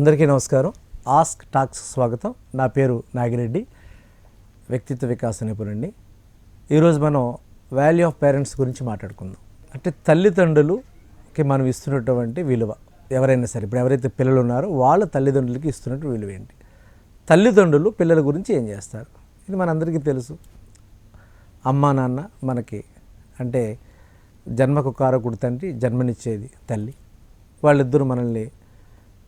అందరికీ నమస్కారం. Ask talks స్వాగతం. నా పేరు నాగిరెడ్డి, వ్యక్తిత్వ వికాస నిపుణుడిని. ఈరోజు మనం వాల్యూ ఆఫ్ పేరెంట్స్ గురించి మాట్లాడుకుందాం. అంటే తల్లిదండ్రులకి మనం ఇస్తున్నటువంటి విలువ. ఎవరైనా సరే, ఇప్పుడు ఎవరైతే పిల్లలు ఉన్నారో వాళ్ళ తల్లిదండ్రులకి ఇస్తున్నటువంటి విలువ ఏంటి? తల్లిదండ్రులు పిల్లల గురించి ఏం చేస్తారు? ఇది మనందరికీ తెలుసు. అమ్మా నాన్న మనకి అంటే జన్మకు కారకుడు తండ్రి, జన్మనిచ్చేది తల్లి. వాళ్ళిద్దరూ మనల్ని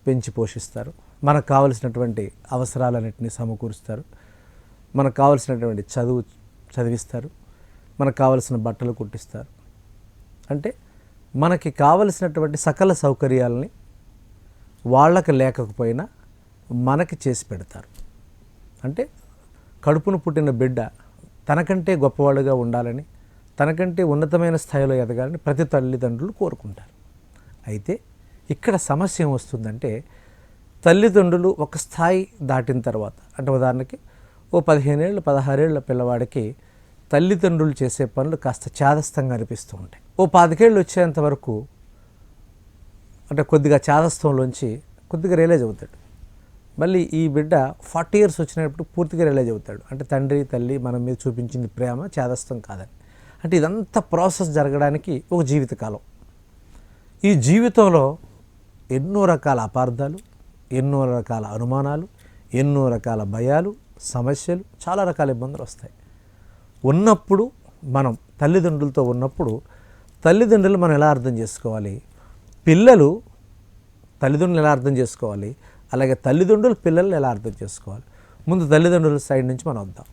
పెంచి పోషిస్తారు. మనకు కావలసినటువంటి అవసరాలన్నింటినీ సమకూరుస్తారు. మనకు కావలసినటువంటి చదివిస్తారు. మనకు కావలసిన బట్టలు కుట్టిస్తారు. అంటే మనకి కావలసినటువంటి సకల సౌకర్యాలని వాళ్ళకి లేకపోయినా మనకి చేసి పెడతారు. అంటే కడుపును పుట్టిన బిడ్డ తనకంటే గొప్పవాళ్ళుగా ఉండాలని, తనకంటే ఉన్నతమైన స్థాయిలో ఎదగాలని ప్రతి తల్లిదండ్రులు కోరుకుంటారు. అయితే ఇక్కడ సమస్య ఏమొస్తుందంటే, తల్లిదండ్రులు ఒక స్థాయి దాటిన తర్వాత, అంటే ఉదాహరణకి 15 ఏళ్ళు 16 ఏళ్ళ పిల్లవాడికి తల్లిదండ్రులు చేసే పనులు కాస్త చాదస్తంగా అనిపిస్తూ ఉంటాయి. 25 ఏళ్ళు వచ్చేంత వరకు అంటే కొద్దిగా చాదస్తంలోంచి కొద్దిగా రియలైజ్ అవుతాడు. మళ్ళీ ఈ బిడ్డ 40 ఇయర్స్ వచ్చినప్పుడు పూర్తిగా రియలైజ్ అవుతాడు. అంటే తండ్రి తల్లి మన మీద చూపించింది ప్రేమ చాదస్తం కాదని. అంటే ఇదంతా ప్రాసెస్ జరగడానికి ఒక జీవితకాలం. ఈ జీవితంలో ఎన్నో రకాల అపార్థాలు, ఎన్నో రకాల అనుమానాలు, ఎన్నో రకాల భయాలు, సమస్యలు, చాలా రకాల ఇబ్బందులు వస్తాయి. ఉన్నప్పుడు మనం తల్లిదండ్రులతో ఉన్నప్పుడు తల్లిదండ్రులు మనం ఎలా అర్థం చేసుకోవాలి, పిల్లలు తల్లిదండ్రులు ఎలా అర్థం చేసుకోవాలి, అలాగే తల్లిదండ్రులు పిల్లల్ని ఎలా అర్థం చేసుకోవాలి. ముందు తల్లిదండ్రుల సైడ్ నుంచి మనం వద్దాం.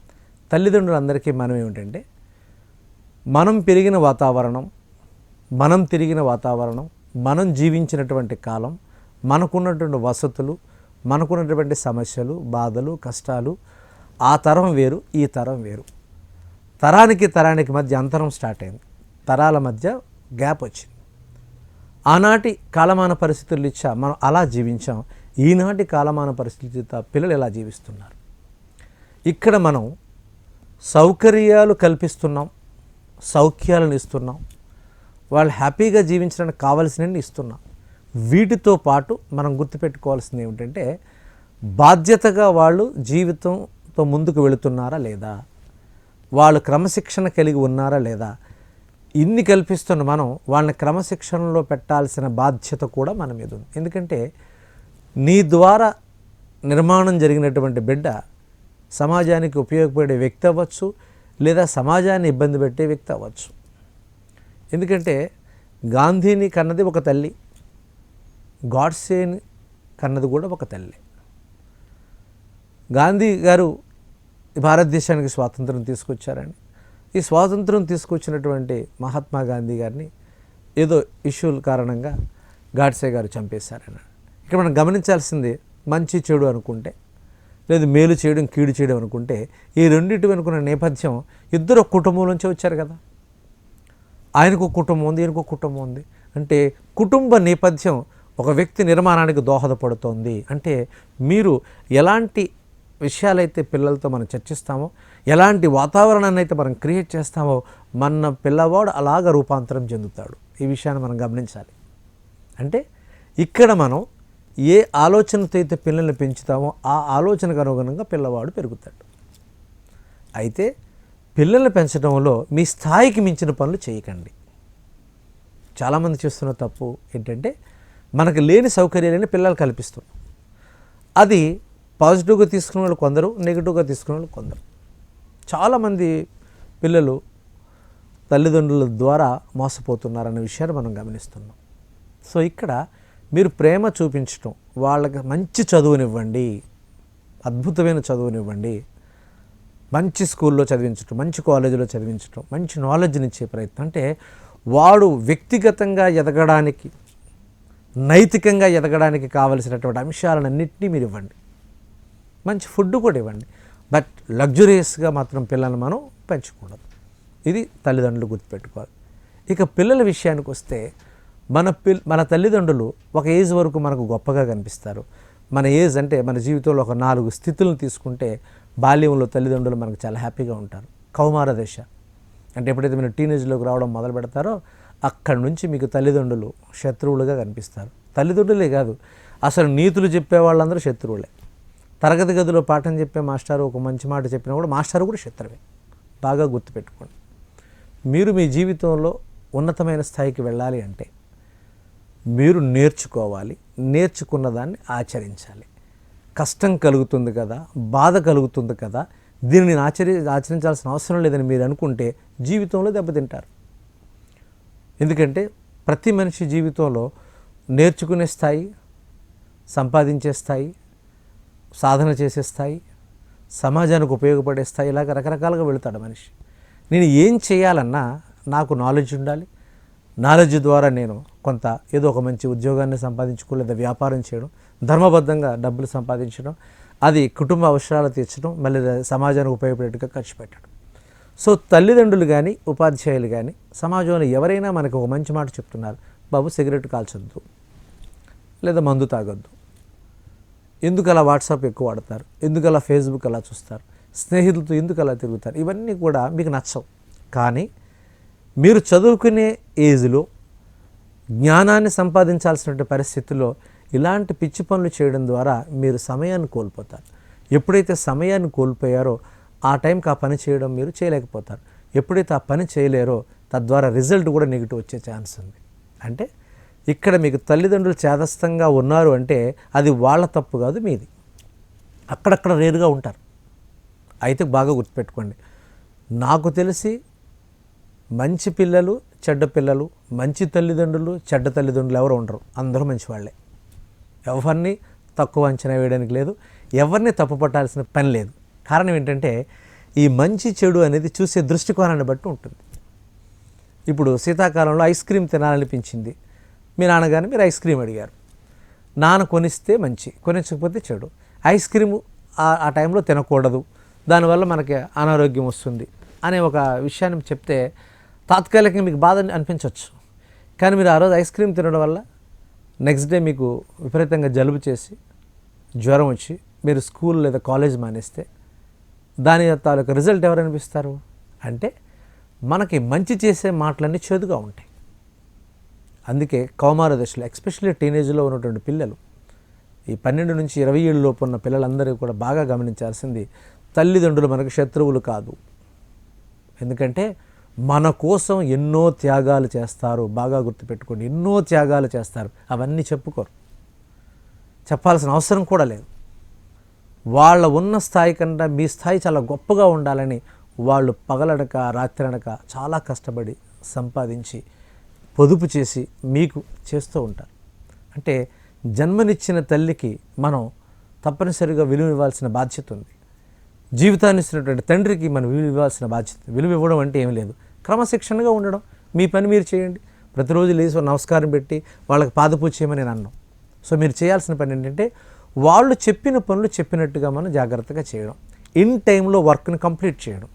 తల్లిదండ్రులందరికీ మనం ఏమిటంటే, మనం పెరిగిన వాతావరణం, మనం తిరిగిన వాతావరణం, మనం జీవించినటువంటి కాలం, మనకున్నటువంటి వసతులు, మనకున్నటువంటి సమస్యలు, బాధలు, కష్టాలు, ఆ తరం వేరు, ఈ తరం వేరు. తరానికి మధ్య అంతరం స్టార్ట్ అయింది. తరాల మధ్య గ్యాప్ వచ్చింది. ఆనాటి కాలమాన పరిస్థితులు ఇచ్చా మనం అలా జీవించాం. ఈనాటి కాలమాన పరిస్థితులు పిల్లలు ఎలా జీవిస్తున్నారు? ఇక్కడ మనం సౌకర్యాలు కల్పిస్తున్నాం, సౌఖ్యాలను ఇస్తున్నాం, వాళ్ళు హ్యాపీగా జీవించడానికి కావాల్సినవి ఇస్తున్నాం. వీటితో పాటు మనం గుర్తుపెట్టుకోవాల్సింది ఏమిటంటే, బాధ్యతగా వాళ్ళు జీవితంతో ముందుకు వెళుతున్నారా లేదా, వాళ్ళు క్రమశిక్షణ కలిగి ఉన్నారా లేదా, ఇన్ని కల్పిస్తున్న మనం వాళ్ళని క్రమశిక్షణలో పెట్టాల్సిన బాధ్యత కూడా మన మీద ఉంది. ఎందుకంటే నీ ద్వారా నిర్మాణం జరిగినటువంటి బిడ్డ సమాజానికి ఉపయోగపడే వ్యక్తి అవ్వచ్చు, లేదా సమాజాన్ని ఇబ్బంది పెట్టే వ్యక్తి అవ్వచ్చు. ఎందుకంటే గాంధీని కన్నది ఒక తల్లి, గాడ్సేని కన్నది కూడా ఒక తల్లి. గాంధీ గారు భారతదేశానికి స్వాతంత్రం తీసుకొచ్చారండి. ఈ స్వాతంత్రం తీసుకొచ్చినటువంటి మహాత్మా గాంధీ గారిని ఏదో ఇష్యూల కారణంగా గాడ్సే గారు చంపేశారని. ఇక్కడ మనం గమనించాల్సింది, మంచి చెడు అనుకుంటే, లేదు మేలు చేయడం కీడు చేయడం అనుకుంటే, ఈ రెండింటి అనుకున్న నేపథ్యం ఇద్దరు ఒక కుటుంబం నుంచి వచ్చారు కదా. ఆయనకు కుటుంబం ఉంది, ఈయనకు కుటుంబం ఉంది. అంటే కుటుంబ నేపథ్యం ఒక వ్యక్తి నిర్మాణానికి దోహదపడుతోంది. అంటే మీరు ఎలాంటి విషయాలైతే పిల్లలతో మనం చర్చిస్తామో, ఎలాంటి వాతావరణాన్ని అయితే మనం క్రియేట్ చేస్తామో, మన పిల్లవాడు అలాగ రూపాంతరం చెందుతాడు. ఈ విషయాన్ని మనం గమనించాలి. అంటే ఇక్కడ మనం ఏ ఆలోచనతో అయితే పిల్లల్ని పెంచుతామో ఆ ఆలోచనకు అనుగుణంగా పిల్లవాడు పెరుగుతాడు. అయితే పిల్లల్ని పెంచడంలో మీ స్థాయికి మించిన పనులు చేయకండి. చాలామంది చేస్తున్న తప్పు ఏంటంటే, మనకు లేని సౌకర్యాలని పిల్లలు కల్పిస్తున్నాం. అది పాజిటివ్గా తీసుకునే వాళ్ళు కొందరు, నెగిటివ్గా తీసుకునే వాళ్ళు కొందరు. చాలామంది పిల్లలు తల్లిదండ్రుల ద్వారా మోసపోతున్నారనే విషయాన్ని మనం గమనిస్తున్నాం. సో ఇక్కడ మీరు ప్రేమ చూపించడం, వాళ్ళకి మంచి చదువునివ్వండి, అద్భుతమైన చదువునివ్వండి, మంచి స్కూల్లో చదివించడం, మంచి కాలేజీలో చదివించడం, మంచి నాలెడ్జ్ని ఇచ్చే ప్రయత్నం. అంటే వాడు వ్యక్తిగతంగా ఎదగడానికి, నైతికంగా ఎదగడానికి కావలసినటువంటి అంశాలన్నింటినీ మీరు ఇవ్వండి. మంచి ఫుడ్ కూడా ఇవ్వండి. బట్ లగ్జరియస్గా మాత్రం పిల్లల్ని మనం పెంచకూడదు. ఇది తల్లిదండ్రులు గుర్తుపెట్టుకోవాలి. ఇక పిల్లల విషయానికి వస్తే, మన తల్లిదండ్రులు ఒక ఏజ్ వరకు మనకు గొప్పగా కనిపిస్తారు. మన ఏజ్ అంటే మన జీవితంలో ఒక 4 స్థితులను తీసుకుంటే, బాల్యంలో తల్లిదండ్రులు మనకు చాలా హ్యాపీగా ఉంటారు. కౌమార దశ అంటే ఎప్పుడైతే మీరు టీనేజ్లోకి రావడం మొదలు పెడతారో, అక్కడి నుంచి మీకు తల్లిదండ్రులు శత్రువులుగా కనిపిస్తారు. తల్లిదండ్రులే కాదు, అసలు నీతులు చెప్పే వాళ్ళందరూ శత్రువులే. తరగతి గదిలో పాఠం చెప్పే మాస్టారు ఒక మంచి మాట చెప్పినా కూడా మాస్టారు కూడా శత్రువే. బాగా గుర్తుపెట్టుకోండి. మీరు మీ జీవితంలో ఉన్నతమైన స్థాయికి వెళ్ళాలి అంటే మీరు నేర్చుకోవాలి, నేర్చుకున్న దాన్ని ఆచరించాలి. కష్టం కలుగుతుంది కదా, బాధ కలుగుతుంది కదా, దీన్ని ఆచరించాల్సిన అవసరం లేదని మీరు అనుకుంటే జీవితంలో దెబ్బతింటారు. ఎందుకంటే ప్రతి మనిషి జీవితంలో నేర్చుకునే స్థాయి, సంపాదించే స్థాయి, సాధన చేసే స్థాయి, సమాజానికి ఉపయోగపడే స్థాయి, ఇలాగ రకరకాలుగా వెళుతాడు మనిషి. నేను ఏం చేయాలన్నా నాకు నాలెడ్జ్ ఉండాలి. నాలెడ్జ్ ద్వారా నేను కొంత ఏదో ఒక మంచి ఉద్యోగాన్ని సంపాదించుకో, లేదా వ్యాపారం చేయడం, ధర్మబద్ధంగా డబ్బులు సంపాదించడం, అది కుటుంబ అవసరాలు తీర్చడం, మళ్ళీ సమాజానికి ఉపయోగపడేట్టుగా ఖర్చు పెట్టడం. సో తల్లిదండ్రులు కానీ, ఉపాధ్యాయులు కానీ, సమాజంలో ఎవరైనా మనకు ఒక మంచి మాట చెప్తున్నారు, బాబు సిగరెట్ కాల్చొద్దు, లేదా మందు తాగొద్దు, ఎందుకు అలా వాట్సాప్ ఎక్కువ వాడతారు, ఎందుకు అలా ఫేస్బుక్ అలా చూస్తారు, స్నేహితులతో ఎందుకు అలా తిరుగుతారు, ఇవన్నీ కూడా మీకు నచ్చవు. కానీ మీరు చదువుకునే ఏజ్లో జ్ఞానాన్ని సంపాదించాల్సిన పరిస్థితుల్లో ఇలాంటి పిచ్చి పనులు చేయడం ద్వారా మీరు సమయాన్ని కోల్పోతారు. ఎప్పుడైతే సమయాన్ని కోల్పోయారో ఆ టైంకి ఆ పని చేయడం మీరు చేయలేకపోతారు. ఎప్పుడైతే ఆ పని చేయలేరో తద్వారా రిజల్ట్ కూడా నెగిటివ్ వచ్చే ఛాన్స్ ఉంది. అంటే ఇక్కడ మీకు తల్లిదండ్రులు చేదస్తంగా ఉన్నారు అంటే అది వాళ్ళ తప్పు కాదు, మీది. అక్కడక్కడ రేరుగా ఉంటారు. అయితే బాగా గుర్తుపెట్టుకోండి, నాకు తెలిసి మంచి పిల్లలు, చెడ్డ పిల్లలు, మంచి తల్లిదండ్రులు, చెడ్డ తల్లిదండ్రులు ఎవరు ఉండరు. అందరూ మంచి వాళ్ళే. ఎవరిని తక్కువ అంచనా వేయడానికి లేదు, ఎవరిని తప్పు పట్టాల్సిన పని లేదు. కారణం ఏంటంటే ఈ మంచి చెడు అనేది చూసే దృష్టికోణాన్ని బట్టి ఉంటుంది. ఇప్పుడు శీతాకాలంలో ఐస్ క్రీమ్ తినాలనిపించింది, మీ నాన్నగారిని మీరు ఐస్ క్రీమ్ అడిగారు. నాన్న కొనిస్తే మంచి, కొనించకపోతే చెడు. ఐస్ క్రీము ఆ టైంలో తినకూడదు, దానివల్ల మనకి అనారోగ్యం వస్తుంది అనే ఒక విషయాన్ని చెప్తే తాత్కాలికంగా మీకు బాధ అనిపించవచ్చు. కానీ మీరు ఆ రోజు ఐస్ క్రీమ్ తినడం వల్ల నెక్స్ట్ డే మీకు విపరీతంగా జలుబు చేసి జ్వరం వచ్చి మీరు స్కూల్ లేదా కాలేజ్ మానేస్తే దాని తాలూకా రిజల్ట్ ఎవరు అనిపిస్తారు అంటే మనకి మంచి చేసే మాటలన్నీ చేదుగా ఉంటాయి. అందుకే కౌమార దశలో, ఎస్పెషల్లీ టీనేజ్లో ఉన్నటువంటి పిల్లలు, ఈ 12 నుంచి 20 ఏళ్ళ లోపు ఉన్న పిల్లలందరూ కూడా బాగా గమనించాల్సింది, తల్లిదండ్రులు మనకు శత్రువులు కాదు. ఎందుకంటే మన కోసం ఎన్నో త్యాగాలు చేస్తారు. బాగా గుర్తుపెట్టుకోండి, ఎన్నో త్యాగాలు చేస్తారు. అవన్నీ చెప్పుకోరు, చెప్పాల్సిన అవసరం కూడా లేదు. వాళ్ళ ఉన్న స్థాయి కన్నా మీ స్థాయి చాలా గొప్పగా ఉండాలని వాళ్ళు పగలనక రాత్రనక చాలా కష్టపడి సంపాదించి పొదుపు చేసి మీకు చేస్తూ ఉంటారు. అంటే జన్మనిచ్చిన తల్లికి మనం తప్పనిసరిగా విలువ ఇవ్వాల్సిన బాధ్యత ఉంది. జీవితాన్ని ఇచ్చినటువంటి తండ్రికి మనం విలువ ఇవ్వాల్సిన బాధ్యత. విలువ ఇవ్వడం అంటే ఏం లేదు, క్రమశిక్షణగా ఉండడం, మీ పని మీరు చేయండి. ప్రతిరోజు లేచి నమస్కారం పెట్టి వాళ్ళకి పాదపూజ చేయమని నేను అన్నాను. సో మీరు చేయాల్సిన పని ఏంటంటే వాళ్ళు చెప్పిన పనులు చెప్పినట్టుగా మనం జాగ్రత్తగా చేయడం, ఇన్ టైంలో వర్క్ని కంప్లీట్ చేయడం.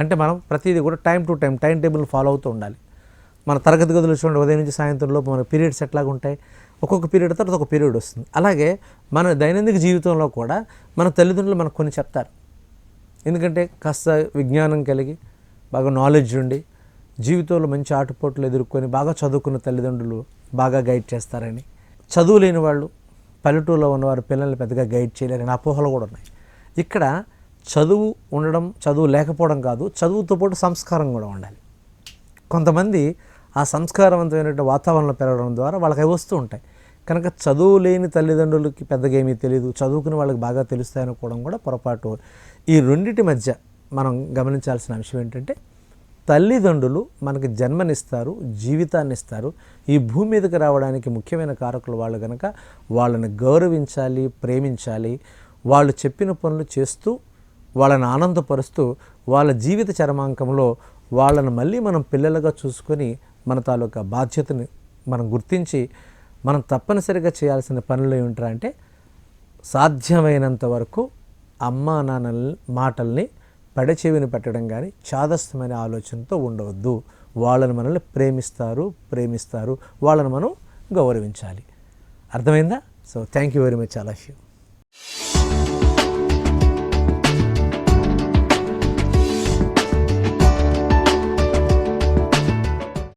అంటే మనం ప్రతిదీ కూడా time to time time table follow అవుతూ ఉండాలి. మన తరగతి గదులు చూడండి, ఉదయం నుంచి సాయంత్రం లోపు మన పీరియడ్స్ ఎట్లాగా ఉంటాయి, ఒక్కొక్క పీరియడ్ తర్వాత ఒక పీరియడ్ వస్తుంది. అలాగే మన దైనందిక జీవితంలో కూడా మన తల్లిదండ్రులు మనకు కొన్ని చెప్తారు. ఎందుకంటే కాస్త విజ్ఞానం కలిగి బాగా నాలెడ్జ్ ఉండి జీవితంలో మంచి ఆటుపోట్లు ఎదుర్కొని బాగా చదువుకున్న తల్లిదండ్రులు బాగా గైడ్ చేస్తారని, చదువు లేని వాళ్ళు పల్లెటూరులో ఉన్నవారు పిల్లల్ని పెద్దగా గైడ్ చేయలేరని అపోహలు కూడా ఉన్నాయి. ఇక్కడ చదువు ఉండడం, చదువు లేకపోవడం కాదు, చదువుతో పాటు సంస్కారం కూడా ఉండాలి. కొంతమంది ఆ సంస్కారవంతమైన వాతావరణంలో పెరగడం ద్వారా వాళ్ళకి అవి వస్తూ ఉంటాయి. కనుక చదువు లేని తల్లిదండ్రులకి పెద్దగా ఏమీ తెలియదు, చదువుకుని వాళ్ళకి బాగా తెలుస్తాయి అనుకోవడం కూడా పొరపాటు. ఈ రెండింటి మధ్య మనం గమనించాల్సిన అంశం ఏంటంటే తల్లిదండ్రులు మనకి జన్మనిస్తారు, జీవితాన్ని ఇస్తారు. ఈ భూమి మీదకి రావడానికి ముఖ్యమైన కారకులు వాళ్ళు కనుక వాళ్ళని గౌరవించాలి, ప్రేమించాలి. వాళ్ళు చెప్పిన పనులు చేస్తూ వాళ్ళని ఆనందపరుస్తూ వాళ్ళ జీవిత చరమాంకంలో వాళ్ళని మళ్ళీ మనం పిల్లలుగా చూసుకొని మన తాలూకా బాధ్యతని మనం గుర్తించి మనం తప్పనిసరిగా చేయాల్సిన పనులు ఏమిటంటే సాధ్యమైనంత వరకు అమ్మా నాన్నల మాటల్ని పెడచెవిని పెట్టడం కానీ చాదస్తమైన ఆలోచనతో ఉండవద్దు. వాళ్ళని మనల్ని ప్రేమిస్తారు, వాళ్ళని మనం గౌరవించాలి. అర్థమైందా? So thank you very much all of you.